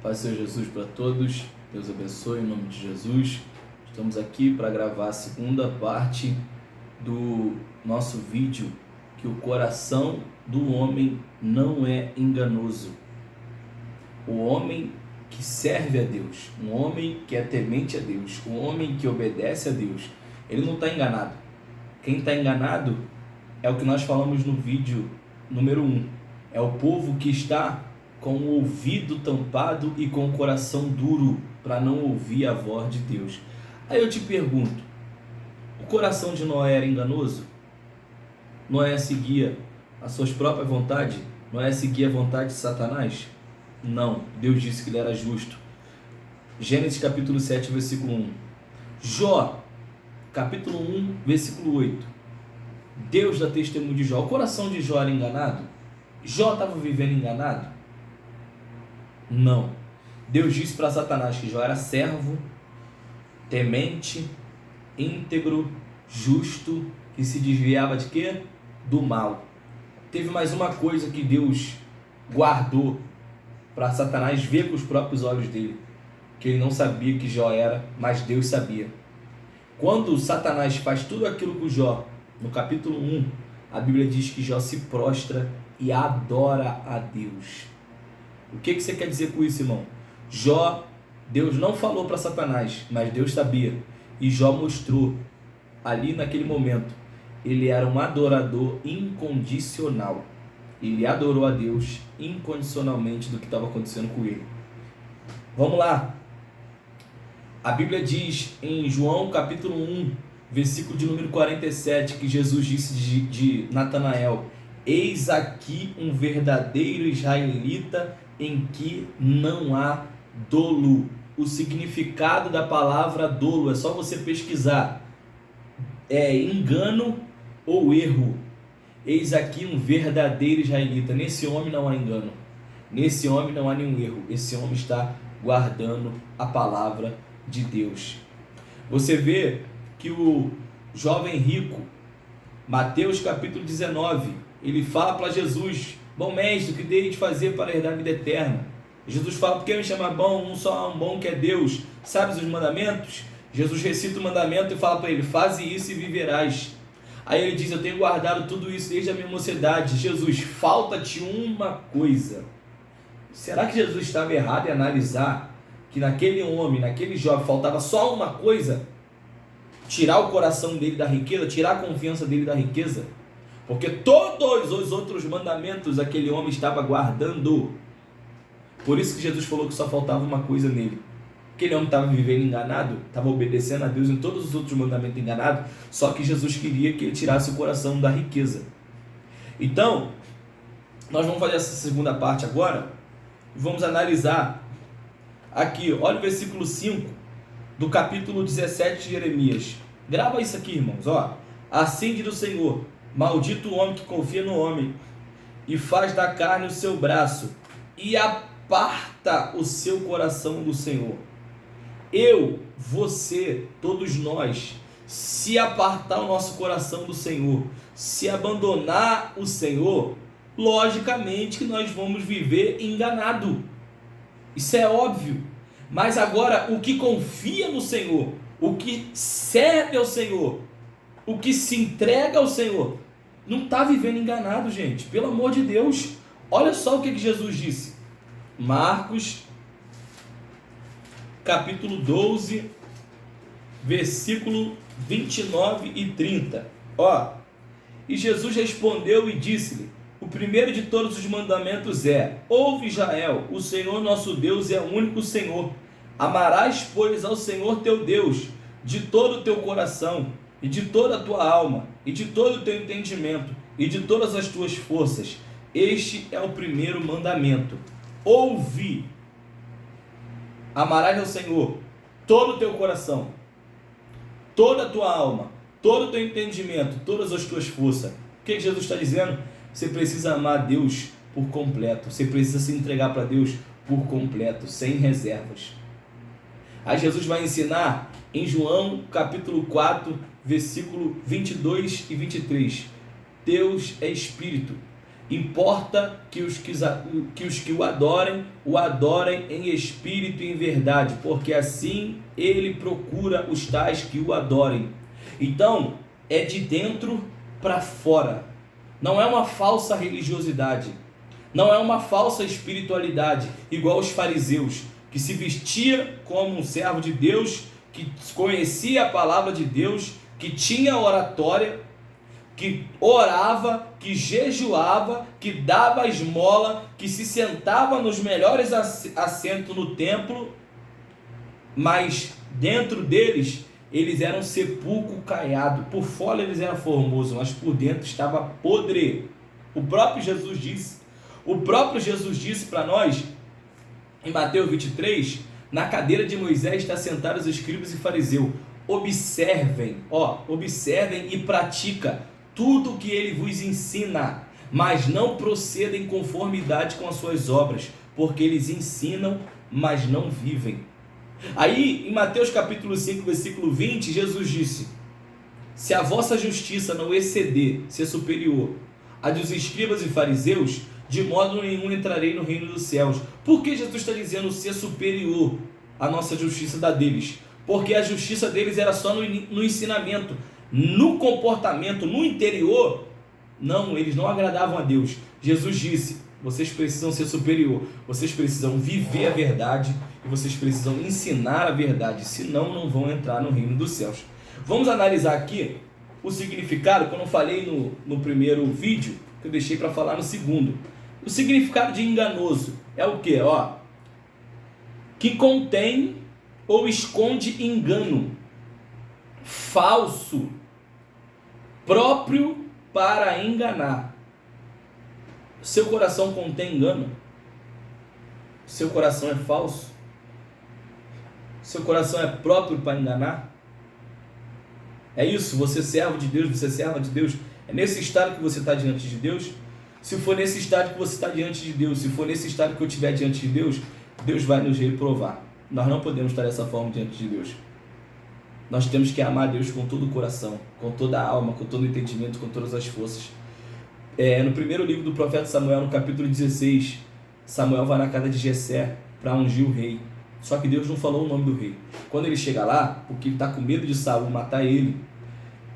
Paz seja Jesus para todos, Deus abençoe em nome de Jesus. Estamos aqui para gravar a segunda parte do nosso vídeo, que o coração do homem não é enganoso. O homem que serve a Deus, um homem que é temente a Deus, um homem que obedece a Deus, ele não está enganado. Quem está enganado é o que nós falamos no vídeo número 1. É o povo que está com o ouvido tampado e com o coração duro para não ouvir a voz de Deus. Aí eu te pergunto, o coração de Noé era enganoso? Noé seguia as suas próprias vontades? Noé seguia a vontade de Satanás? Não, Deus disse que ele era justo. Gênesis capítulo 7, versículo 1. Jó, capítulo 1, versículo 8. Deus dá testemunho de Jó. O coração de Jó era enganado? Jó estava vivendo enganado? Não. Deus disse para Satanás que Jó era servo, temente, íntegro, justo, que se desviava de quê? Do mal. Teve mais uma coisa que Deus guardou para Satanás ver com os próprios olhos dele, que ele não sabia que Jó era, mas Deus sabia. Quando Satanás faz tudo aquilo com Jó, no capítulo 1, a Bíblia diz que Jó se prostra e adora a Deus. O que você quer dizer com isso, irmão? Jó, Deus não falou para Satanás, mas Deus sabia. E Jó mostrou, ali naquele momento, ele era um adorador incondicional. Ele adorou a Deus incondicionalmente do que estava acontecendo com ele. Vamos lá. A Bíblia diz em João capítulo 1, versículo de número 47, que Jesus disse de Natanael: eis aqui um verdadeiro israelita em que não há dolo. O significado da palavra dolo é só você pesquisar. É engano ou erro. Eis aqui um verdadeiro israelita. Nesse homem não há engano. Nesse homem não há nenhum erro. Esse homem está guardando a palavra de Deus. Você vê que o jovem rico, Mateus capítulo 19, ele fala para Jesus: bom mestre, o que dei de fazer para herdar a vida eterna? Jesus fala: por que me chama bom? Um só há um bom, que é Deus. Sabes os mandamentos? Jesus recita o mandamento e fala para ele: faze isso e viverás. Aí ele diz: eu tenho guardado tudo isso desde a minha mocidade. Jesus: falta-te uma coisa. Será que Jesus estava errado em analisar que naquele homem, naquele jovem, faltava só uma coisa? Tirar o coração dele da riqueza, tirar a confiança dele da riqueza? Porque todos os outros mandamentos aquele homem estava guardando. Por isso que Jesus falou que só faltava uma coisa nele. Aquele homem estava vivendo enganado, estava obedecendo a Deus em todos os outros mandamentos enganado, só que Jesus queria que ele tirasse o coração da riqueza. Então, nós vamos fazer essa segunda parte agora, e vamos analisar aqui, olha o versículo 5 do capítulo 17 de Jeremias. Grava isso aqui, irmãos, ó. Assim diz o Senhor: maldito o homem que confia no homem e faz da carne o seu braço e aparta o seu coração do Senhor. Eu, você, todos nós, se apartar o nosso coração do Senhor, se abandonar o Senhor, logicamente que nós vamos viver enganado. Isso é óbvio. Mas agora, o que confia no Senhor, o que serve ao Senhor, o que se entrega ao Senhor, não está vivendo enganado, gente. Pelo amor de Deus. Olha só o que Jesus disse. Marcos, capítulo 12, versículo 29 e 30. Ó, e Jesus respondeu e disse-lhe: o primeiro de todos os mandamentos é: ouve, Israel, o Senhor nosso Deus é o único Senhor. Amarás, pois, ao Senhor teu Deus de todo o teu coração, e de toda a tua alma, e de todo o teu entendimento, e de todas as tuas forças. Este é o primeiro mandamento. Ouve. Amarás ao Senhor todo o teu coração, toda a tua alma, todo o teu entendimento, todas as tuas forças. O que Jesus está dizendo? Você precisa amar a Deus por completo. Você precisa se entregar para Deus por completo, sem reservas. Aí Jesus vai ensinar em João capítulo 4, versículo 22 e 23. Deus é Espírito. Importa que os que o adorem em espírito e em verdade, porque assim ele procura os tais que o adorem. Então, é de dentro para fora. Não é uma falsa religiosidade. Não é uma falsa espiritualidade, igual os fariseus, que se vestia como um servo de Deus, que conhecia a palavra de Deus, que tinha oratória, que orava, que jejuava, que dava esmola, que se sentava nos melhores assentos no templo, mas dentro deles, eles eram sepulcro caiado. Por fora eles eram formosos, mas por dentro estava podre. O próprio Jesus disse para nós, em Mateus 23, na cadeira de Moisés está sentados os escribas e fariseus. Observem e pratica tudo o que ele vos ensina, mas não procedem em conformidade com as suas obras, porque eles ensinam, mas não vivem. Aí, em Mateus capítulo 5, versículo 20, Jesus disse: se a vossa justiça não exceder, ser superior a dos escribas e fariseus, de modo nenhum entrarei no reino dos céus. Por que Jesus está dizendo ser superior à nossa justiça da deles? Porque a justiça deles era só no ensinamento, no comportamento, no interior. Não, eles não agradavam a Deus. Jesus disse: vocês precisam ser superior, vocês precisam viver a verdade e vocês precisam ensinar a verdade, senão não vão entrar no reino dos céus. Vamos analisar aqui o significado, como eu falei no primeiro vídeo, que eu deixei para falar no segundo. O significado de enganoso é o que? Que contém ou esconde engano, falso, próprio para enganar. Seu coração contém engano? Seu coração é falso? Seu coração é próprio para enganar? É isso? Você é servo de Deus, você é serva de Deus? É nesse estado que você está diante de Deus? Se for nesse estado que você está diante de Deus, se for nesse estado que eu estiver diante de Deus, Deus vai nos reprovar. Nós não podemos estar dessa forma diante de Deus. Nós temos que amar Deus com todo o coração, com toda a alma, com todo o entendimento, com todas as forças. No primeiro livro do profeta Samuel, no capítulo 16, Samuel vai na casa de Jessé para ungir o rei. Só que Deus não falou o nome do rei. Quando ele chega lá, porque ele está com medo de Saul matar ele,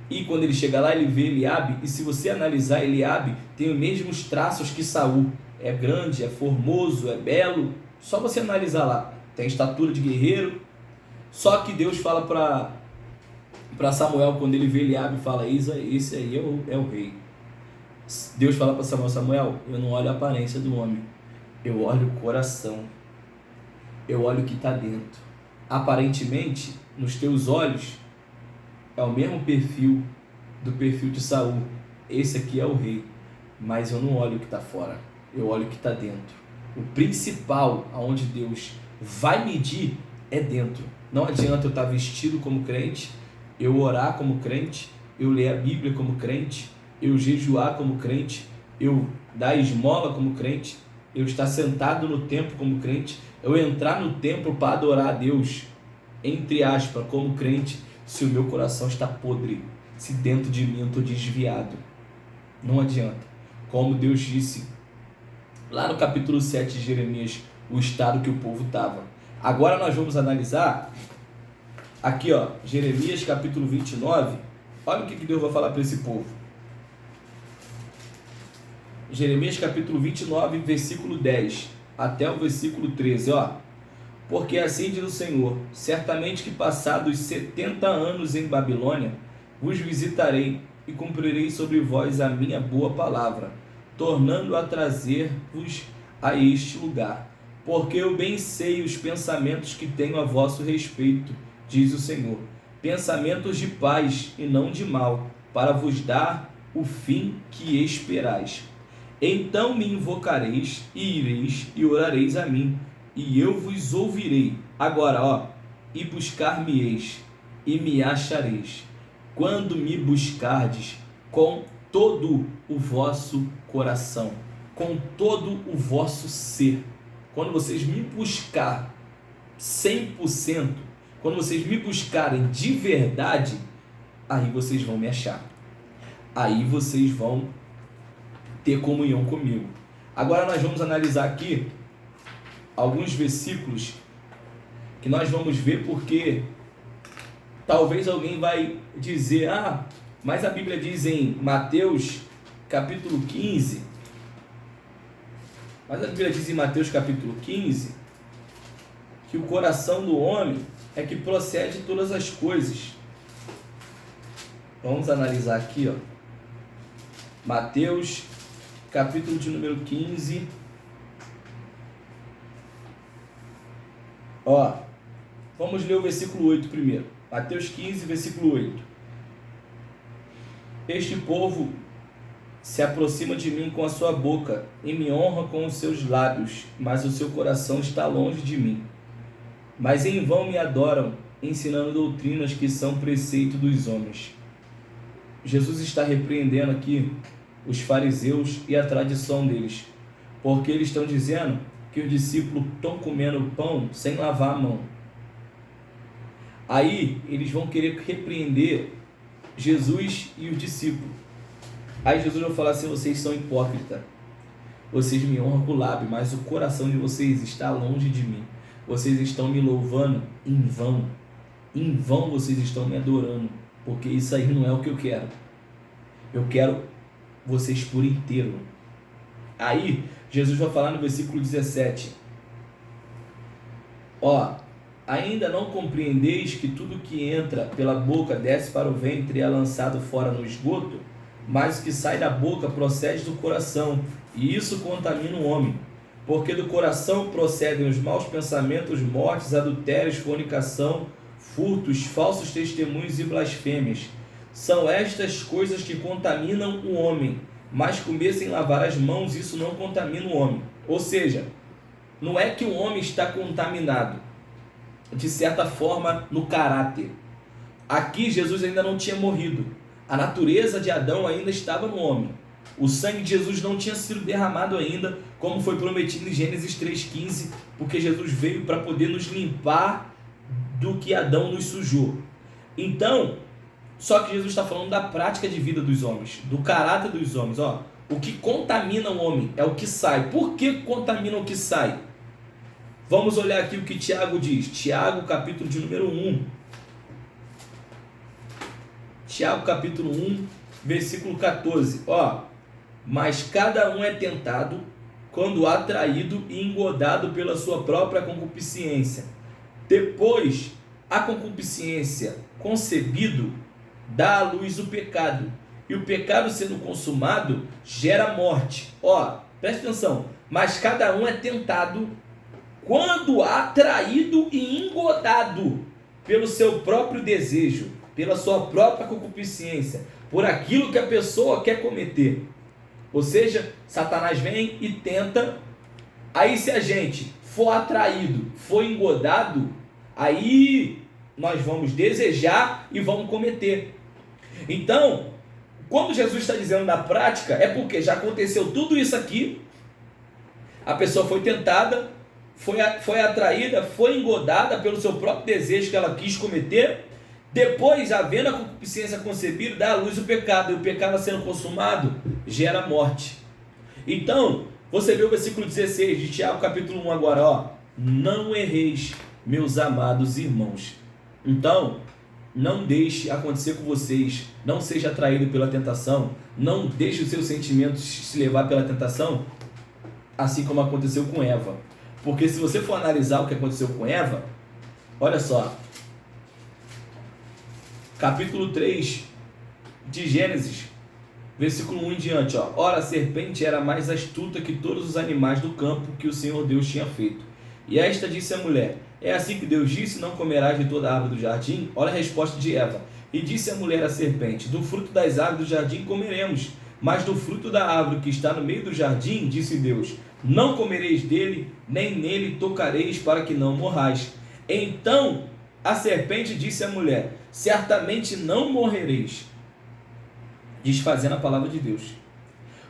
e quando ele chega lá, ele vê Eliabe, e se você analisar, Eliabe tem os mesmos traços que Saul. É grande, é formoso, é belo. Só você analisar lá. Tem estatura de guerreiro. Só que Deus fala para Samuel, quando ele vê Eliabe, fala: esse aí é o rei. Deus fala para Samuel: Samuel, eu não olho a aparência do homem, eu olho o coração, eu olho o que está dentro. Aparentemente, nos teus olhos, é o mesmo perfil do perfil de Saul. Esse aqui é o rei, mas eu não olho o que está fora, eu olho o que está dentro. O principal, aonde Deus vai medir, é dentro. Não adianta eu estar vestido como crente, eu orar como crente, eu ler a Bíblia como crente, eu jejuar como crente, eu dar esmola como crente, eu estar sentado no templo como crente, eu entrar no templo para adorar a Deus, entre aspas, como crente, se o meu coração está podre, se dentro de mim eu estou desviado. Não adianta. Como Deus disse lá no capítulo 7 de Jeremias, o estado que o povo estava. Agora nós vamos analisar aqui, Jeremias capítulo 29. Olha o que Deus vai falar para esse povo. Jeremias capítulo 29, versículo 10 até o versículo 13, Porque assim diz o Senhor: certamente que passados 70 anos em Babilônia, vos visitarei e cumprirei sobre vós a minha boa palavra, tornando a trazer-vos a este lugar. Porque eu bem sei os pensamentos que tenho a vosso respeito, diz o Senhor, pensamentos de paz e não de mal, para vos dar o fim que esperais. Então me invocareis e ireis e orareis a mim, e eu vos ouvirei. Agora, e buscar-me-eis e me achareis, quando me buscardes com todo o vosso coração, com todo o vosso ser. Quando vocês me buscar 100%, quando vocês me buscarem de verdade, aí vocês vão me achar. Aí vocês vão ter comunhão comigo. Agora nós vamos analisar aqui alguns versículos que nós vamos ver, porque talvez alguém vai dizer, mas a Bíblia diz em Mateus capítulo 15, que o coração do homem é que procede todas as coisas. Vamos analisar aqui, Mateus capítulo de número 15. Vamos ler o versículo 8 primeiro. Mateus 15, versículo 8. Este povo se aproxima de mim com a sua boca e me honra com os seus lábios, mas o seu coração está longe de mim. Mas em vão me adoram, ensinando doutrinas que são preceito dos homens. Jesus está repreendendo aqui os fariseus e a tradição deles, porque eles estão dizendo que os discípulos estão comendo pão sem lavar a mão. Aí eles vão querer repreender Jesus e os discípulos. Aí Jesus vai falar assim: vocês são hipócritas, vocês me honram com o lábio, mas o coração de vocês está longe de mim. Vocês estão me louvando em vão vocês estão me adorando, porque isso aí não é o que eu quero. Eu quero vocês por inteiro. Aí Jesus vai falar no versículo 17: ainda não compreendeis que tudo que entra pela boca desce para o ventre e é lançado fora no esgoto? Mas o que sai da boca procede do coração, e isso contamina o homem. Porque do coração procedem os maus pensamentos, mortes, adultérios, fornicação, furtos, falsos testemunhos e blasfêmias. São estas coisas que contaminam o homem, mas comer sem lavar as mãos, isso não contamina o homem. Ou seja, não é que o homem está contaminado, de certa forma, no caráter. Aqui Jesus ainda não tinha morrido. A natureza de Adão ainda estava no homem. O sangue de Jesus não tinha sido derramado ainda, como foi prometido em Gênesis 3,15, porque Jesus veio para poder nos limpar do que Adão nos sujou. Então, só que Jesus está falando da prática de vida dos homens, do caráter dos homens. O que contamina o homem é o que sai. Por que contamina o que sai? Vamos olhar aqui o que Tiago diz. Tiago, capítulo de número 1. Tiago, capítulo 1, versículo 14. Mas cada um é tentado quando atraído e engodado pela sua própria concupiscência. Depois, a concupiscência concebido dá à luz o pecado. E o pecado sendo consumado gera morte. Presta atenção. Mas cada um é tentado quando atraído e engodado pelo seu próprio desejo, pela sua própria concupiscência, por aquilo que a pessoa quer cometer. Ou seja, Satanás vem e tenta. Aí se a gente for atraído, for engodado, aí nós vamos desejar e vamos cometer. Então, quando Jesus está dizendo na prática, é porque já aconteceu tudo isso aqui. A pessoa foi tentada, foi atraída, foi engodada pelo seu próprio desejo que ela quis cometer. Depois, havendo a concupiscência concebida, dá à luz o pecado. E o pecado sendo consumado gera morte. Então, você vê o versículo 16 de Tiago capítulo 1 agora. Não erreis, meus amados irmãos. Então, não deixe acontecer com vocês. Não seja atraído pela tentação. Não deixe os seus sentimentos se levar pela tentação, assim como aconteceu com Eva. Porque se você for analisar o que aconteceu com Eva, olha só. Capítulo 3 de Gênesis, versículo 1 em diante. Ora, a serpente era mais astuta que todos os animais do campo que o Senhor Deus tinha feito. E esta disse à mulher: é assim que Deus disse, não comerás de toda a árvore do jardim? Olha a resposta de Eva. E disse a mulher à serpente: do fruto das árvores do jardim comeremos, mas do fruto da árvore que está no meio do jardim, disse Deus, não comereis dele, nem nele tocareis, para que não morrais. Então a serpente disse à mulher: certamente não morrereis, desfazendo a palavra de Deus.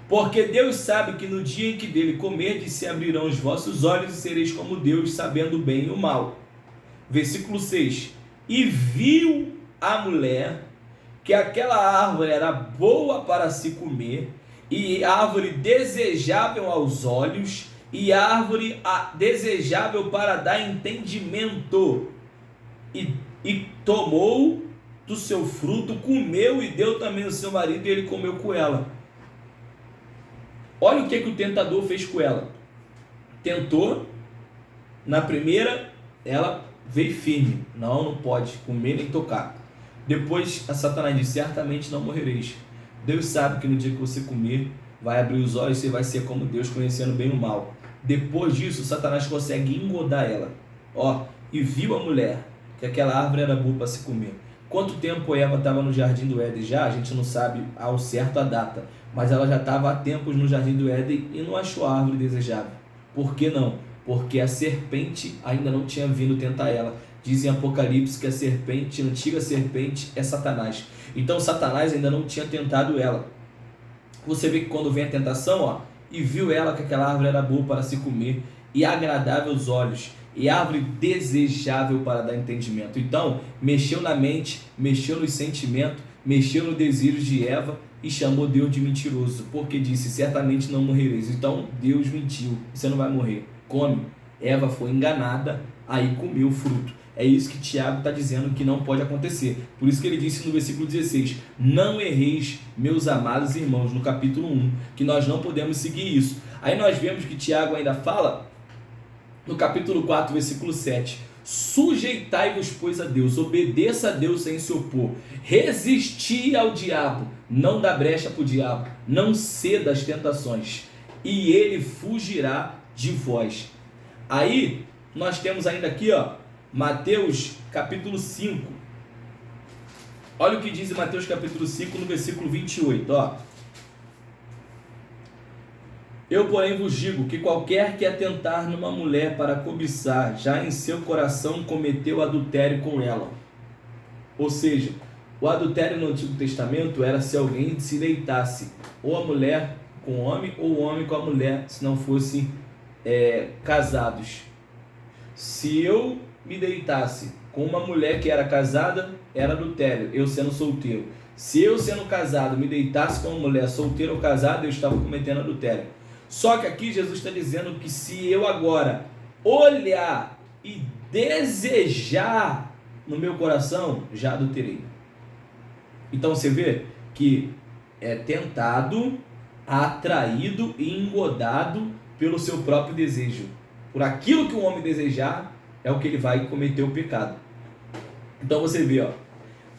Porque Deus sabe que no dia em que dele comerdes, se abrirão os vossos olhos e sereis como Deus, sabendo o bem e o mal. Versículo 6. E viu a mulher que aquela árvore era boa para se comer e árvore desejável aos olhos, e árvore desejável para dar entendimento. E tomou do seu fruto, comeu e deu também ao seu marido, e ele comeu com ela. Olha o que o tentador fez com ela. Tentou, na primeira, ela veio firme. Não pode comer nem tocar. Depois a Satanás disse: certamente não morrereis. Deus sabe que no dia que você comer, vai abrir os olhos e você vai ser como Deus, conhecendo bem o mal. Depois disso, Satanás consegue engodar ela. E viu a mulher que aquela árvore era boa para se comer. Quanto tempo Eva estava no jardim do Éden já? A gente não sabe ao certo a data, mas ela já estava há tempos no jardim do Éden e não achou a árvore desejável. Por que não? Porque a serpente ainda não tinha vindo tentar ela. Diz em Apocalipse que a serpente, a antiga serpente, é Satanás. Então Satanás ainda não tinha tentado ela. Você vê que quando vem a tentação, e viu ela que aquela árvore era boa para se comer, e agradável aos olhos, e árvore desejável para dar entendimento. Então, mexeu na mente, mexeu no sentimento, mexeu no desejo de Eva e chamou Deus de mentiroso, porque disse: certamente não morrereis. Então, Deus mentiu, você não vai morrer, come. Eva foi enganada, aí comeu o fruto. É isso que Tiago está dizendo que não pode acontecer. Por isso que ele disse no versículo 16: não erreis, meus amados irmãos, no capítulo 1, que nós não podemos seguir isso. Aí nós vemos que Tiago ainda fala, no capítulo 4, versículo 7, sujeitai-vos, pois, a Deus, obedeça a Deus sem se opor, resisti ao diabo, não dá brecha para o diabo, não ceda às tentações, e ele fugirá de vós. Aí, nós temos ainda aqui, Mateus capítulo 5, olha o que diz em Mateus capítulo 5, no versículo 28, eu, porém, vos digo que qualquer que atentar numa mulher para cobiçar, já em seu coração cometeu adultério com ela. Ou seja, o adultério no Antigo Testamento era se alguém se deitasse, ou a mulher com o homem, ou o homem com a mulher, se não fossem casados. Se eu me deitasse com uma mulher que era casada, era adultério, eu sendo solteiro. Se eu, sendo casado, me deitasse com uma mulher solteira ou casada, eu estava cometendo adultério. Só que aqui Jesus está dizendo que se eu agora olhar e desejar no meu coração, já adulterei. Então você vê que é tentado, atraído e engodado pelo seu próprio desejo. Por aquilo que o homem desejar, é o que ele vai cometer o pecado. Então você vê,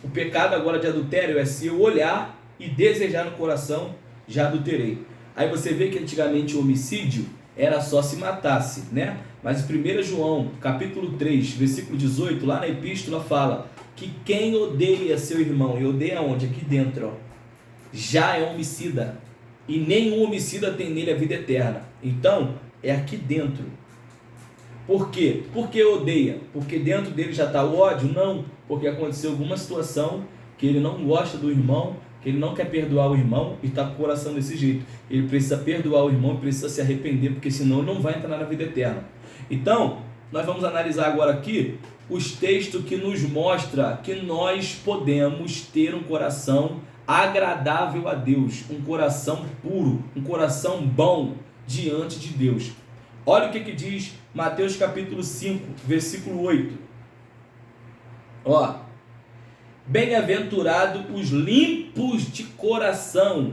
o pecado agora de adultério é se eu olhar e desejar no coração, já adulterei. Aí você vê que antigamente o homicídio era só se matasse, né? Mas em 1 João, capítulo 3, versículo 18, lá na epístola fala que quem odeia seu irmão, e odeia onde? Aqui dentro, já é homicida. E nenhum homicida tem nele a vida eterna. Então, é aqui dentro. Por quê? Porque odeia? Porque dentro dele já está o ódio? Não, porque aconteceu alguma situação que ele não gosta do irmão, que ele não quer perdoar o irmão e está com o coração desse jeito. Ele precisa perdoar o irmão, precisa se arrepender, porque senão ele não vai entrar na vida eterna. Então, nós vamos analisar agora aqui os textos que nos mostram que nós podemos ter um coração agradável a Deus, um coração puro, um coração bom diante de Deus. Olha o que diz Mateus capítulo 5, versículo 8. Bem-aventurados os limpos de coração,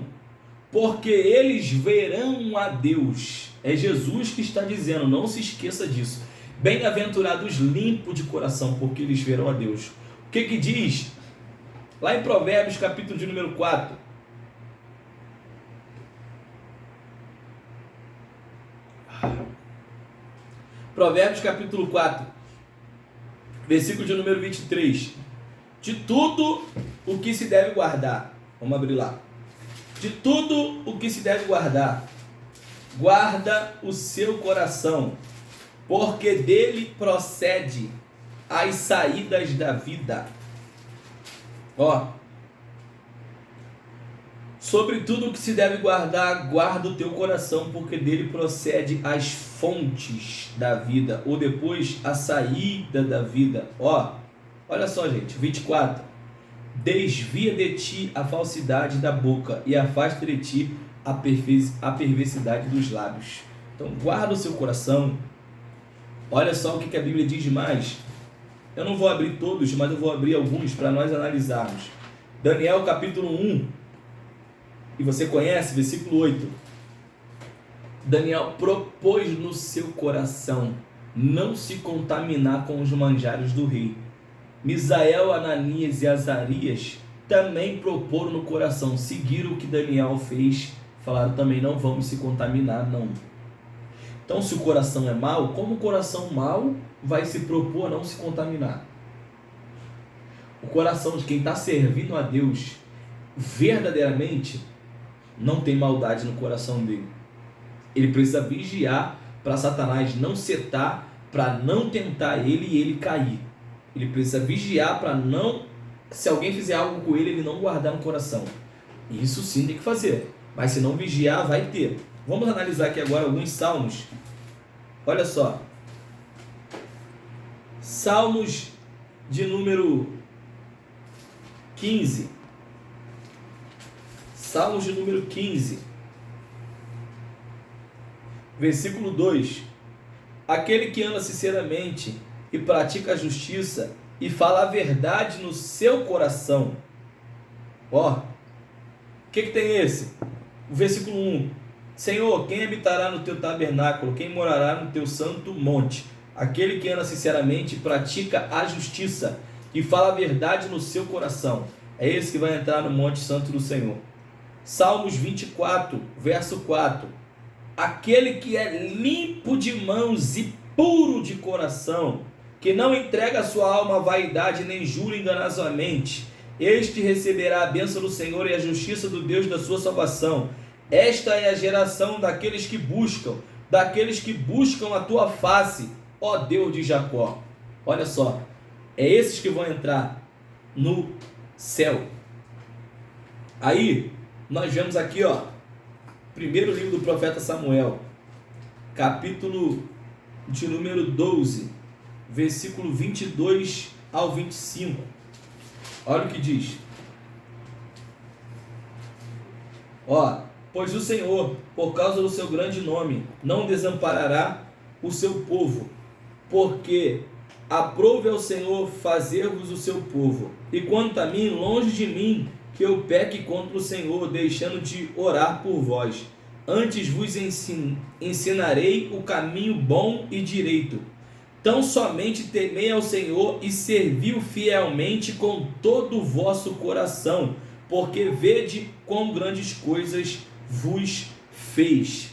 porque eles verão a Deus. É Jesus que está dizendo, não se esqueça disso. Bem-aventurados os limpos de coração, porque eles verão a Deus. O que diz? Lá em Provérbios capítulo de número 4. Provérbios capítulo 4, versículo de número 23. De tudo o que se deve guardar, vamos abrir lá. De tudo o que se deve guardar, guarda o seu coração, porque dele procede as saídas da vida. Sobre tudo o que se deve guardar, guarda o teu coração, porque dele procede as fontes da vida, ou depois a saída da vida. Olha só, gente, 24. Desvia de ti a falsidade da boca e afasta de ti a perversidade dos lábios. Então guarda o seu coração. Olha só o que a Bíblia diz mais. Eu não vou abrir todos, mas eu vou abrir alguns para nós analisarmos. Daniel capítulo 1, e você conhece, versículo 8. Daniel propôs no seu coração não se contaminar com os manjares do rei. Misael, Ananias e Azarias também proporam no coração, seguiram o que Daniel fez, falaram também: não vamos se contaminar, não. Então, se o coração é mau, como o coração mau vai se propor a não se contaminar? O coração de quem está servindo a Deus verdadeiramente não tem maldade no coração dele. Ele precisa vigiar para Satanás não setar, para não tentar ele e ele cair. Ele precisa vigiar para não, se alguém fizer algo com ele, ele não guardar no coração. Isso sim tem que fazer, mas se não vigiar, vai ter. Vamos analisar aqui agora alguns salmos. Olha só. Salmos de número 15. Salmos de número 15. Versículo 2. Aquele que anda sinceramente e pratica a justiça e fala a verdade no seu coração. Ó, o que tem esse? O versículo 1. Senhor, quem habitará no teu tabernáculo? Quem morará no teu santo monte? Aquele que anda sinceramente e pratica a justiça e fala a verdade no seu coração. É esse que vai entrar no monte santo do Senhor. Salmos 24, verso 4. Aquele que é limpo de mãos e puro de coração, que não entrega a sua alma à vaidade, nem jura enganosamente, este receberá a bênção do Senhor e a justiça do Deus da sua salvação. Esta é a geração daqueles que buscam a tua face, ó Deus de Jacó. Olha só, é esses que vão entrar no céu. Aí, nós vemos aqui, ó, primeiro livro do profeta Samuel, capítulo de número 12, versículo 22 ao 25. Olha o que diz. Ó, pois o Senhor, por causa do seu grande nome, não desamparará o seu povo, porque aprove ao Senhor fazer-vos o seu povo. E quanto a mim, longe de mim que eu peque contra o Senhor, deixando de orar por vós. Antes vos ensinarei o caminho bom e direito. Tão somente temei ao Senhor e servi-o fielmente com todo o vosso coração, porque vede quão grandes coisas vos fez.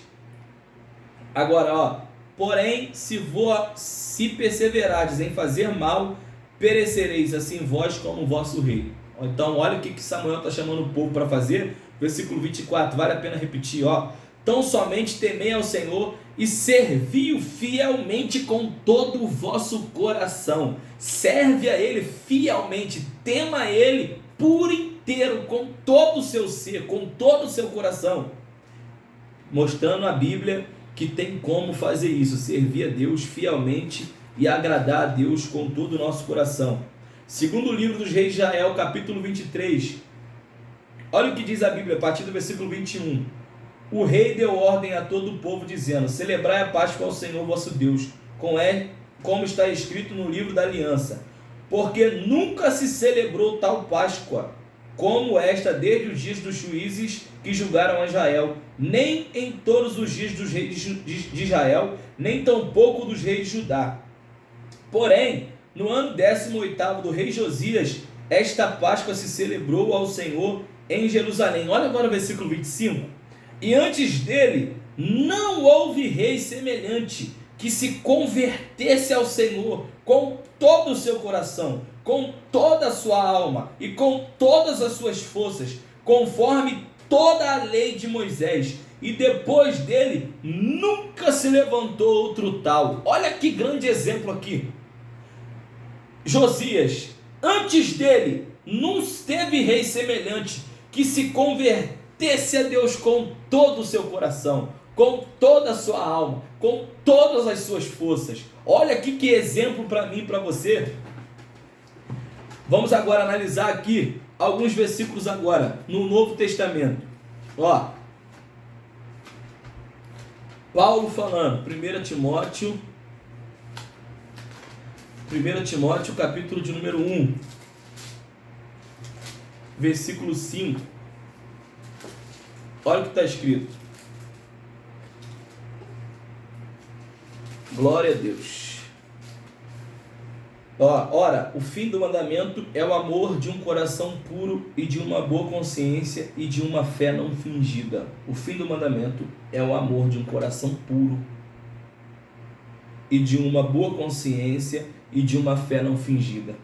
Agora, ó, porém, se perseverardes em fazer mal, perecereis assim vós como o vosso rei. Então, olha o que Samuel está chamando o povo para fazer. Versículo 24, vale a pena repetir, ó. Tão somente temei ao Senhor e servi-o fielmente com todo o vosso coração. Serve a Ele fielmente, tema a Ele por inteiro, com todo o seu ser, com todo o seu coração. Mostrando a Bíblia que tem como fazer isso, servir a Deus fielmente e agradar a Deus com todo o nosso coração. Segundo livro dos reis de Israel, capítulo 23. Olha o que diz a Bíblia, a partir do versículo 21. O rei deu ordem a todo o povo, dizendo: celebrai a Páscoa ao Senhor vosso Deus, como está escrito no livro da aliança. Porque nunca se celebrou tal Páscoa como esta desde os dias dos juízes que julgaram a Israel, nem em todos os dias dos reis de Israel, nem tampouco dos reis de Judá. Porém, no ano 18º do rei Josias, esta Páscoa se celebrou ao Senhor em Jerusalém. Olha agora o versículo 25. E antes dele não houve rei semelhante que se convertesse ao Senhor com todo o seu coração, com toda a sua alma e com todas as suas forças, conforme toda a lei de Moisés. E depois dele nunca se levantou outro tal. Olha que grande exemplo aqui. Josias, antes dele não teve rei semelhante que se convertesse a Deus com todo o seu coração, com toda a sua alma, com todas as suas forças. Olha aqui que exemplo para mim e para você. Vamos agora analisar aqui alguns versículos agora no Novo Testamento. Ó, Paulo falando, 1 Timóteo capítulo de número 1, versículo 5. Olha o que está escrito. Glória a Deus. Ora, o fim do mandamento é o amor de um coração puro e de uma boa consciência e de uma fé não fingida. O fim do mandamento é o amor de um coração puro e de uma boa consciência e de uma fé não fingida.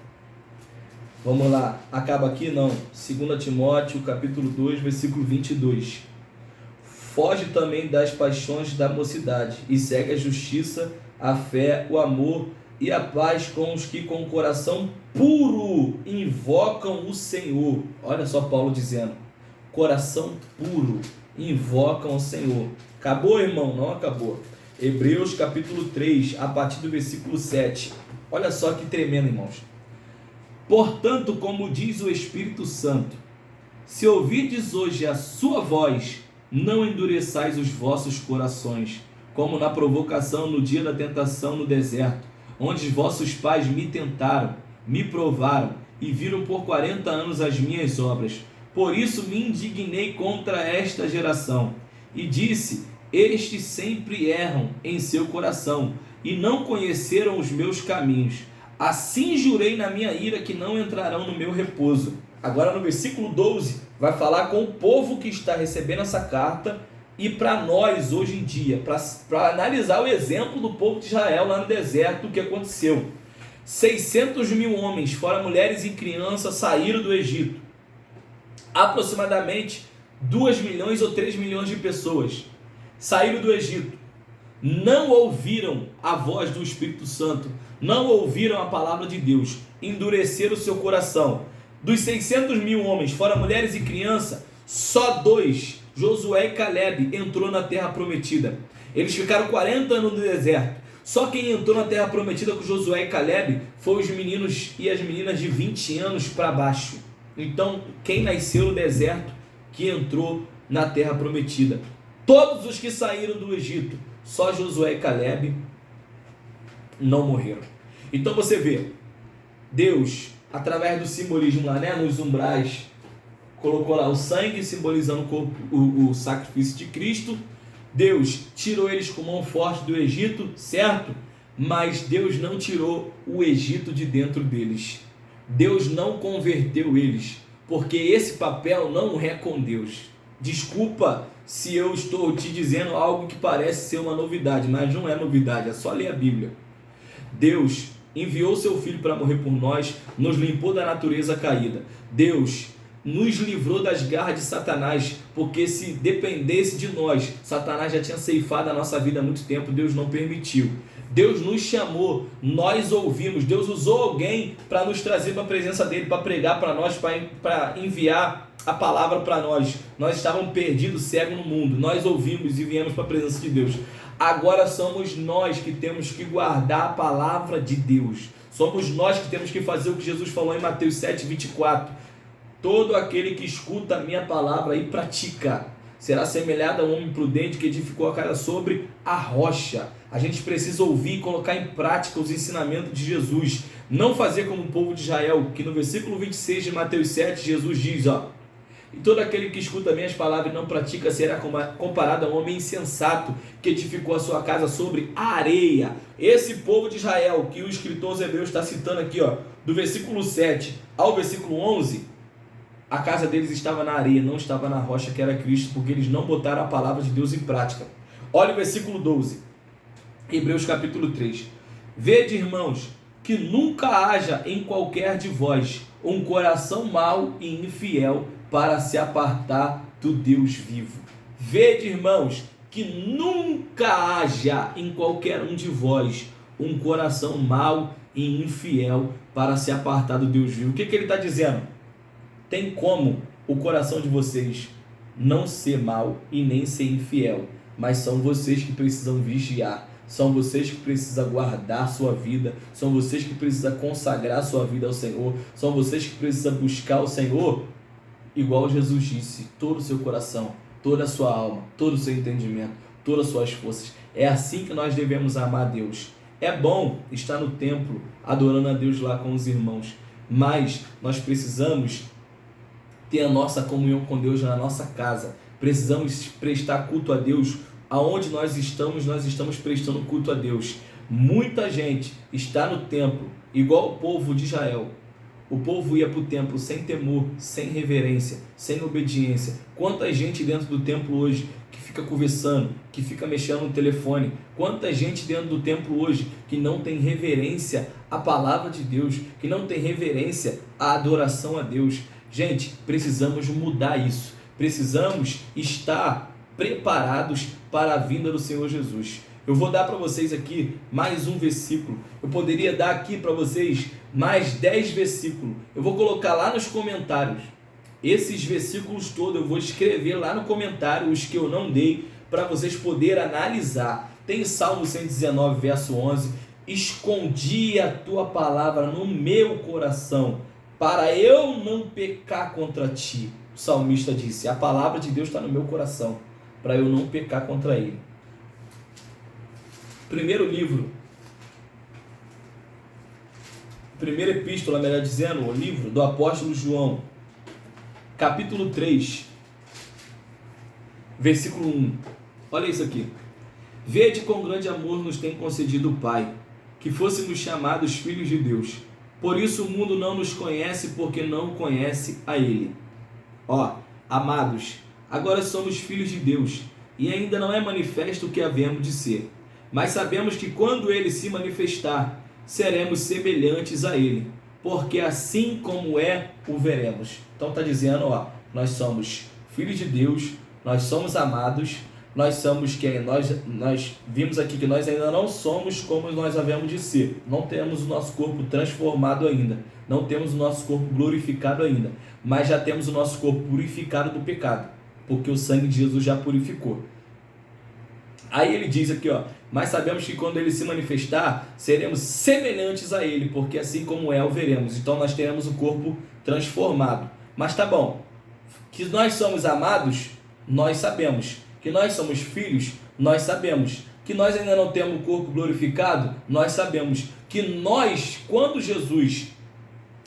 Vamos lá, acaba aqui não. 2 Timóteo capítulo 2, versículo 22. Foge também das paixões da mocidade e segue a justiça, a fé, o amor e a paz com os que com o coração puro invocam o Senhor. Olha só Paulo dizendo, coração puro, invocam o Senhor. Acabou, irmão? Não acabou. Hebreus capítulo 3, a partir do versículo 7. Olha só que tremendo, irmãos. Portanto, como diz o Espírito Santo, se ouvirdes hoje a sua voz, não endureçais os vossos corações, como na provocação no dia da tentação no deserto, onde os vossos pais me tentaram, me provaram e viram por 40 anos as minhas obras. Por isso me indignei contra esta geração e disse, estes sempre erram em seu coração e não conheceram os meus caminhos. Assim jurei na minha ira que não entrarão no meu repouso. Agora no versículo 12 vai falar com o povo que está recebendo essa carta e para nós hoje em dia, para analisar o exemplo do povo de Israel lá no deserto, o que aconteceu. 600 mil homens, fora mulheres e crianças, saíram do Egito. Aproximadamente 2 milhões ou 3 milhões de pessoas saíram do Egito. Não ouviram a voz do Espírito Santo, não ouviram a palavra de Deus, endureceram o seu coração. Dos 600 mil homens, fora mulheres e crianças, só 2, Josué e Caleb, entrou na terra prometida. Eles ficaram 40 anos no deserto. Só quem entrou na terra prometida com Josué e Caleb foi os meninos e as meninas de 20 anos para baixo. Então, quem nasceu no deserto que entrou na terra prometida? Todos os que saíram do Egito, só Josué e Caleb não morreram. Então você vê, Deus, através do simbolismo lá, né, nos umbrais, colocou lá o sangue simbolizando o sacrifício de Cristo. Deus tirou eles com mão forte do Egito, certo? Mas Deus não tirou o Egito de dentro deles. Deus não converteu eles, porque esse papel não é com Deus. Desculpa se eu estou te dizendo algo que parece ser uma novidade, mas não é novidade, é só ler a Bíblia. Deus enviou seu Filho para morrer por nós, nos limpou da natureza caída. Deus nos livrou das garras de Satanás, porque se dependesse de nós, Satanás já tinha ceifado a nossa vida há muito tempo, Deus não permitiu. Deus nos chamou, nós ouvimos, Deus usou alguém para nos trazer para a presença dele, para pregar para nós, para enviar a palavra para nós. Nós estávamos perdidos, cegos no mundo, nós ouvimos e viemos para a presença de Deus. Agora somos nós que temos que guardar a palavra de Deus, somos nós que temos que fazer o que Jesus falou em Mateus 7:24. Todo aquele que escuta a minha palavra e pratica será semelhante a um homem prudente que edificou a casa sobre a rocha. A gente precisa ouvir e colocar em prática os ensinamentos de Jesus. Não fazer como o povo de Israel, que no versículo 26 de Mateus 7, Jesus diz, e todo aquele que escuta minhas palavras e não pratica será comparado a um homem insensato que edificou a sua casa sobre a areia. Esse povo de Israel, que o escritor aos Hebreus está citando aqui, do versículo 7 ao versículo 11, a casa deles estava na areia, não estava na rocha que era Cristo, porque eles não botaram a palavra de Deus em prática. Olha o versículo 12, Hebreus capítulo 3. Vede, irmãos, que nunca haja em qualquer de vós um coração mau e infiel para se apartar do Deus vivo. Vede, irmãos, que nunca haja em qualquer um de vós um coração mau e infiel para se apartar do Deus vivo. O que ele está dizendo? Tem como o coração de vocês não ser mau e nem ser infiel, mas são vocês que precisam vigiar, são vocês que precisam guardar sua vida, são vocês que precisam consagrar sua vida ao Senhor, são vocês que precisam buscar o Senhor, igual Jesus disse, todo o seu coração, toda a sua alma, todo o seu entendimento, todas as suas forças. É assim que nós devemos amar a Deus. É bom estar no templo, adorando a Deus lá com os irmãos, mas nós precisamos ter a nossa comunhão com Deus na nossa casa. Precisamos prestar culto a Deus. Aonde nós estamos prestando culto a Deus. Muita gente está no templo, igual o povo de Israel. O povo ia para o templo sem temor, sem reverência, sem obediência. Quanta gente dentro do templo hoje que fica conversando, que fica mexendo no telefone. Quanta gente dentro do templo hoje que não tem reverência à palavra de Deus, que não tem reverência à adoração a Deus. Gente, precisamos mudar isso. Precisamos estar preparados para a vinda do Senhor Jesus. Eu vou dar para vocês aqui mais um versículo. Eu poderia dar aqui para vocês mais 10 versículos. Eu vou colocar lá nos comentários. Esses versículos todos eu vou escrever lá no comentário, os que eu não dei, para vocês poderem analisar. Tem Salmo 119, verso 11. Escondi a tua palavra no meu coração, para eu não pecar contra ti. O salmista disse, a palavra de Deus está no meu coração, para eu não pecar contra ele. Primeira epístola, melhor dizendo, o livro do apóstolo João, capítulo 3, versículo 1. Olha isso aqui. Vede com grande amor nos tem concedido o Pai, que fôssemos chamados filhos de Deus. Por isso o mundo não nos conhece, porque não conhece a Ele. Amados, agora somos filhos de Deus, e ainda não é manifesto o que havemos de ser. Mas sabemos que quando Ele se manifestar, seremos semelhantes a Ele, porque assim como é, o veremos. Então está dizendo, nós somos filhos de Deus, nós somos amados, nós somos quem? Nós vimos aqui que nós ainda não somos como nós havemos de ser. Não temos o nosso corpo transformado ainda, não temos o nosso corpo glorificado ainda, mas já temos o nosso corpo purificado do pecado, porque o sangue de Jesus já purificou. Aí ele diz aqui, mas sabemos que quando Ele se manifestar, seremos semelhantes a Ele, porque assim como é, o veremos. Então nós teremos o corpo transformado. Mas tá bom, que nós somos amados, nós sabemos. Que nós somos filhos, nós sabemos. Que nós ainda não temos o corpo glorificado, nós sabemos. Que nós, quando Jesus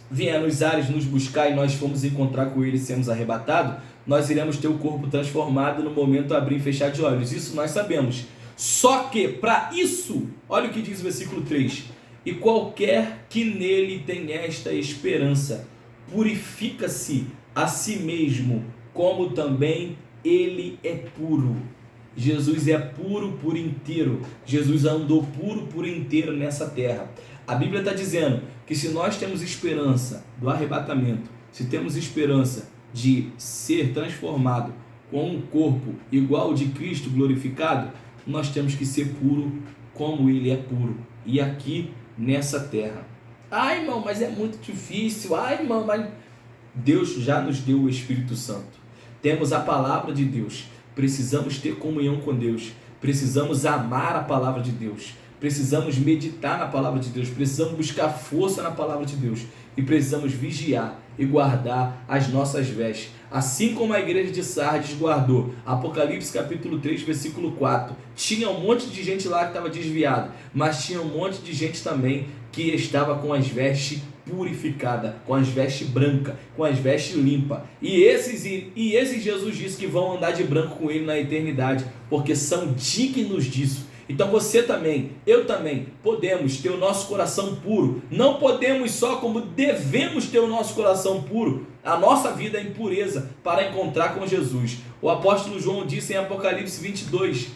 vier nos ares nos buscar e nós formos encontrar com Ele e sermos arrebatados, nós iremos ter o corpo transformado no momento de abrir e fechar de olhos. Isso nós sabemos. Só que, para isso, olha o que diz o versículo 3. E qualquer que nele tem esta esperança, purifica-se a si mesmo, como também ele é puro. Jesus é puro por inteiro. Jesus andou puro por inteiro nessa terra. A Bíblia está dizendo que se nós temos esperança do arrebatamento, se temos esperança de ser transformado com um corpo igual ao de Cristo glorificado, nós temos que ser puro como Ele é puro. E aqui nessa terra. Ai, irmão, mas é muito difícil. Ai, irmão, mas Deus já nos deu o Espírito Santo. Temos a palavra de Deus. Precisamos ter comunhão com Deus. Precisamos amar a palavra de Deus. Precisamos meditar na palavra de Deus. Precisamos buscar força na palavra de Deus. E precisamos vigiar e guardar as nossas vestes. Assim como a igreja de Sardes guardou. Apocalipse capítulo 3, versículo 4. Tinha um monte de gente lá que estava desviada. Mas tinha um monte de gente também que estava com as vestes purificadas, com as vestes brancas, com as vestes limpas. E esses Jesus disse que vão andar de branco com Ele na eternidade, porque são dignos disso. Então você também, eu também, podemos ter o nosso coração puro. Não podemos só, como devemos ter o nosso coração puro. A nossa vida é em pureza para encontrar com Jesus. O apóstolo João disse em Apocalipse 22,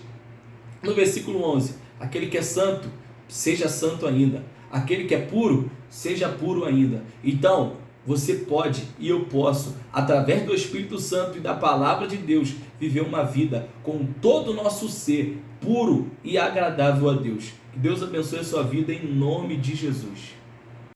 no versículo 11, aquele que é santo, seja santo ainda. Aquele que é puro, seja puro ainda. Então, você pode e eu posso, através do Espírito Santo e da palavra de Deus, viver uma vida com todo o nosso ser puro e agradável a Deus. Que Deus abençoe a sua vida em nome de Jesus.